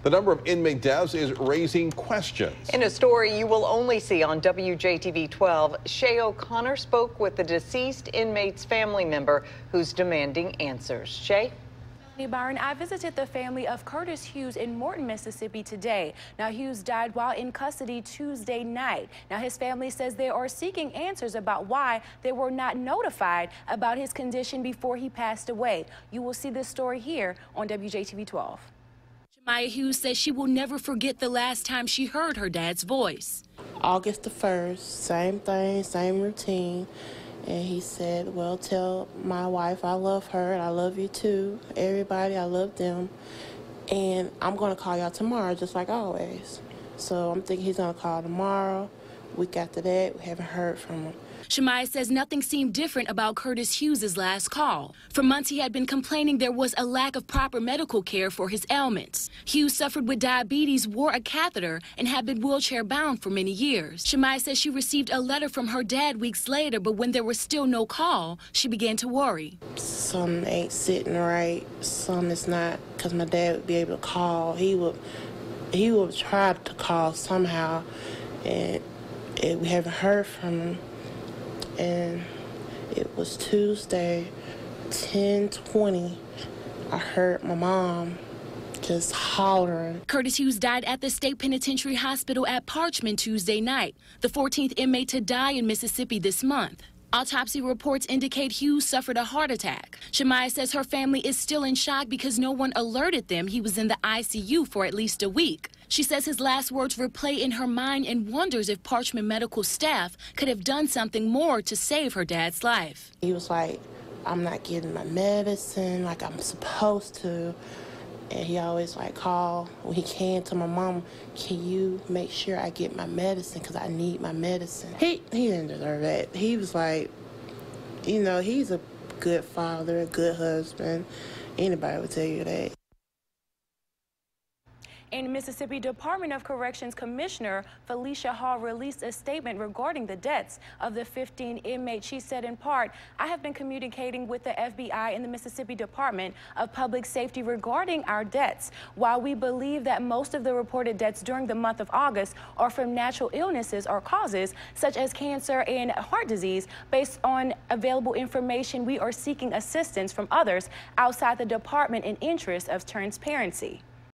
The number of inmate deaths is raising questions. In a story you will only see on WJTV 12, Shay O'Connor spoke with the deceased inmate's family member who's demanding answers. Shay? Byron, I visited the family of Curtis Hughes in Morton, Mississippi today. Now, Hughes died while in custody Tuesday night. Now, his family says they are seeking answers about why they were not notified about his condition before he passed away. You will see this story here on WJTV 12. Jemiah Hughes says she will never forget the last time she heard her dad's voice. August the 1st, same thing, same routine. And he said, well, tell my wife I love her and I love you too. Everybody, I love them. And I'm going to call y'all tomorrow, just like always. So I'm thinking he's going to call tomorrow. Week after that, we haven't heard from him. Jemiah says nothing seemed different about Curtis Hughes' last call. For months, he had been complaining there was a lack of proper medical care for his ailments. Hughes suffered with diabetes, wore a catheter, and had been wheelchair-bound for many years. Jemiah says she received a letter from her dad weeks later, but when there was still no call, she began to worry. Some ain't sitting right, some is not, because my dad would be able to call. He would try to call somehow, and we haven't heard from him. And it was Tuesday, 10:20. I heard my mom just hollering. Curtis Hughes died at the State Penitentiary Hospital at Parchman Tuesday night, the 14th inmate to die in Mississippi this month. Autopsy reports indicate Hughes suffered a heart attack. Jemiah says her family is still in shock because no one alerted them he was in the ICU for at least a week. She says his last words replay in her mind and wonders if Parchman medical staff could have done something more to save her dad's life. He was like, I'm not getting my medicine like I'm supposed to. And he always like call when he can to my mom, can you make sure I get my medicine because I need my medicine. He didn't deserve that. He was like, you know, he's a good father, a good husband. Anybody would tell you that. And Mississippi Department of Corrections Commissioner Felicia Hall released a statement regarding the deaths of the 15 inmates. She said in part, I have been communicating with the FBI and the Mississippi Department of Public Safety regarding our deaths. While we believe that most of the reported deaths during the month of August are from natural illnesses or causes such as cancer and heart disease, based on available information, we are seeking assistance from others outside the department in interest of transparency.